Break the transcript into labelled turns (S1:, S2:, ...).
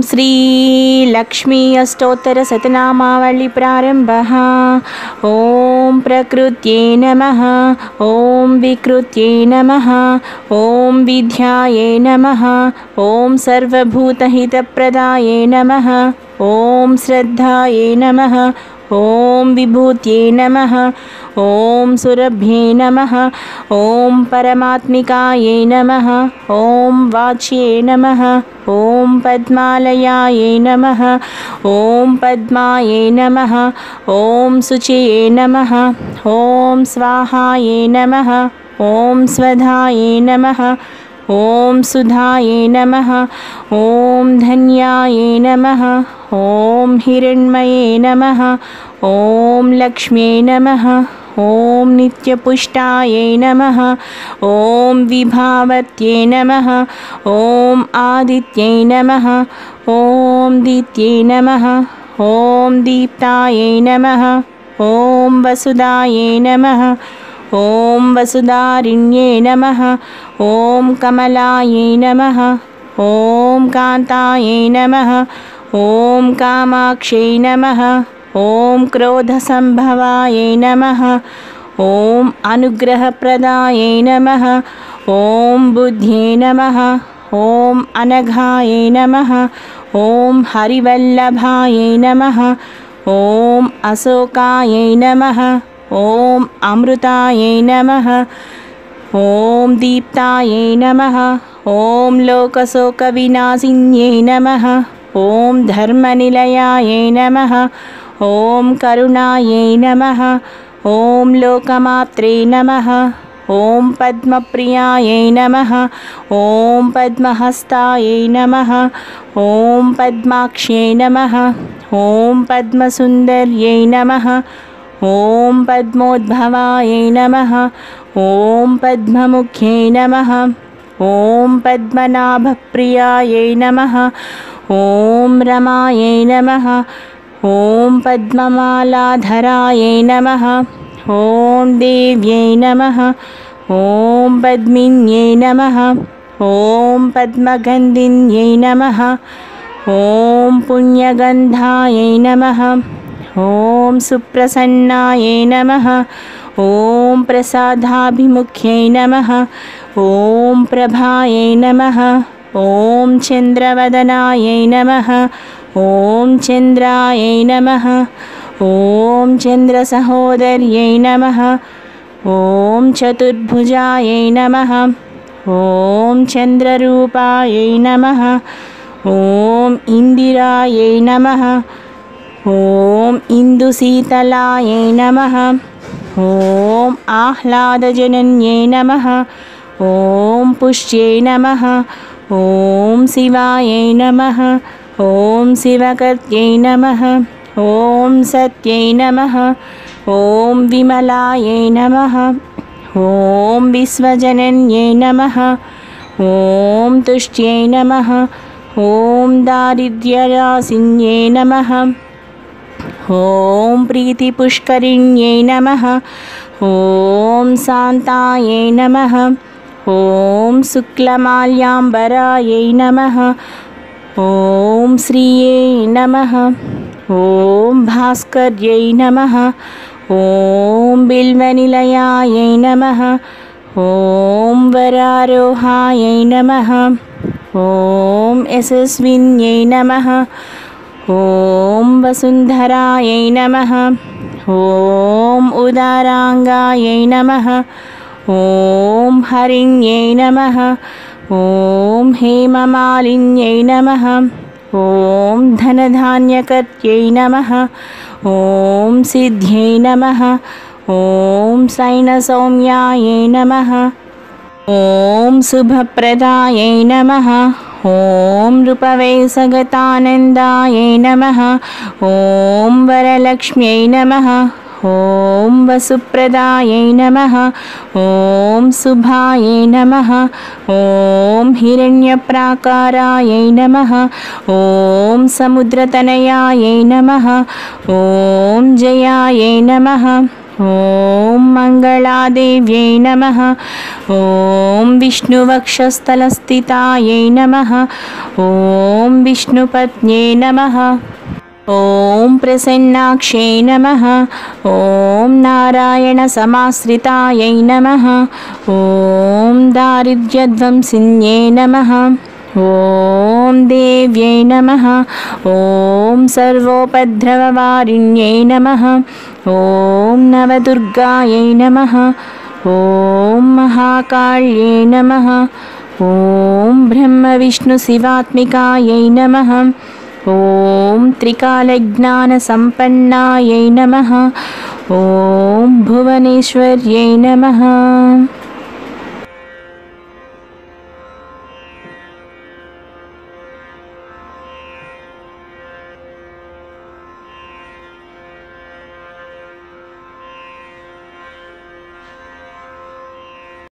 S1: श्री लक्ष्मी अष्टोत्तर शतनामावली प्रारंभः। ओम प्रकृत्यै नमः। ओम विकृत्यै नमः। ओम विद्यायै नमः। ओम सर्वभूतहितप्रदायै नमः। ओम श्रद्धायै नमः। ओम विभूत्यै नमः। ओम सुरभ्ये नमः। ओम परमात्मिकायै नमः। ओम वाच्ये नमः। ओम पद्मालयायै नमः। ओम पद्मायै नमः। ओम शुचये नमः। ओम स्वाहायै नमः। ओम स्वधायै नमः। ओम सुधायै नमः। ओम धन्यायै नमः। ओम हिरण्मये नमः। ओम लक्ष्म्यै नमः। ओम नित्यपुष्टायै नमः। ओम विभावत्यै नमः। ओम आदित्यै नमः। ओम दीप्त्यै नमः। ओम दीप्तायै नमः। ओम वसुदायै नमः। ओम वसुधारिण्ये नमः। ओम कमलायै नमः। ओम कान्तायै नमः। ओम कामाक्ष्यै नमः। ओम क्रोधसंभवायै नमः। ओम अनुग्रहप्रदायै नमः। ओम बुद्ध्यै नमः। ओम अनघायै नमः। ओम हरिवल्लभायै नमः। ओम अशोकायै नमः। ओम अमृतायै नमः। ओम दीप्तायै नमः। ओम लोकशोकविनाशिन्यै नमः। ओम धर्मनिलयायै नमः। ओम करुणायै नमः। ओम लोकमात्रे नमः। ओम पद्मप्रियायै नमः। ओम पद्महस्तायै नमः। ओम पद्माक्ष्यै नमः। ओम पद्मसुन्दर्यै नमः। ओम पद्मोद्भवायै नमः। ओम पद्ममुख्यै नमः। ओम पद्मनाभप्रियायै नमः। ओम रमायै नमः। ओम पद्ममालाधरायै नमः। ओम देव्यै नमः। ओम पद्मिन्यै नमः। ओम पद्मगन्धिन्यै नमः। ओम पुण्यगन्धायै नमः। ओम सुप्रसन्नायै नमः। ओम प्रसादाभिमुख्यै नमः। ओम प्रभायै नमः। ओम चन्द्रवदनायै नमः। ओम चन्द्रायै नमः। ओम चन्द्रसहोदर्यै नमः। ओम चतुर्भुजायै नमः। ओम चन्द्ररूपायै नमः। ओम इन्दिरायै नमः। ओम इन्दुशीतलायै नमः। ओम आह्लादजनन्यै नमः। ओम पुष्यै नमः। ओम शिवायै नमः। ओम शिवकर्त्यै नमः। ओम सत्यै नमः। ओम विमलायै नमः। ओम विश्वजनन्यै नमः। ओम तुष्ट्यै नमः। ओम दारिद्र्यराशिन्यै नमः। ओम प्रीतिपुष्करिण्यै नमः। ओम शान्तायै नमः। ओम शुक्लमाल्याम्बरायै नमः। ओम श्रियै नमः। ओम भास्कर्यै नमः। ओम बिल्वनिलयायै नमः। ओम वरारोहायै नमः। ओम यशस्विन्यै नमः। ओम वसुन्धरायै नमः। ओम उदारांगायै नमः। ओम हरिण्यै नमः। ओम हेममालिन्यै नमः। ओम धनधान्यकर्त्यै नमः। ओम सिद्ध्यै नमः। ओम शयनसौम्यायै नमः। ओम शुभप्रदायै नमः। ओम रूपवैसगतानन्दायै नमः। ओम वरलक्ष्म्यै नमः। ओम वसुप्रदायै नमः। ओम शुभायै नमः। ओम हिरण्यप्राकारायै नमः। ओम समुद्रतनयायै नमः। ओम जयायै नमः। ॐ मङ्गलादेव्यै नमः। ॐ विष्णुवक्षस्थलस्थितायै नमः। ॐ विष्णुपत्न्यै नमः। ॐ प्रसन्नाक्ष्यै नमः। ॐ नारायणसमाश्रितायै नमः। ॐ दारिद्र्यध्वंसिन्यै नमः। ॐ देव्यै नमः। ॐ सर्वोपद्रववारिण्यै नमः। ॐ नवदुर्गायै नमः। ॐ महाकाल्यै नमः। ॐ ब्रह्मविष्णुशिवात्मिकायै नमः। ॐ त्रिकालज्ञानसम्पन्नायै नमः। ॐ भुवनेश्वर्यै नमः।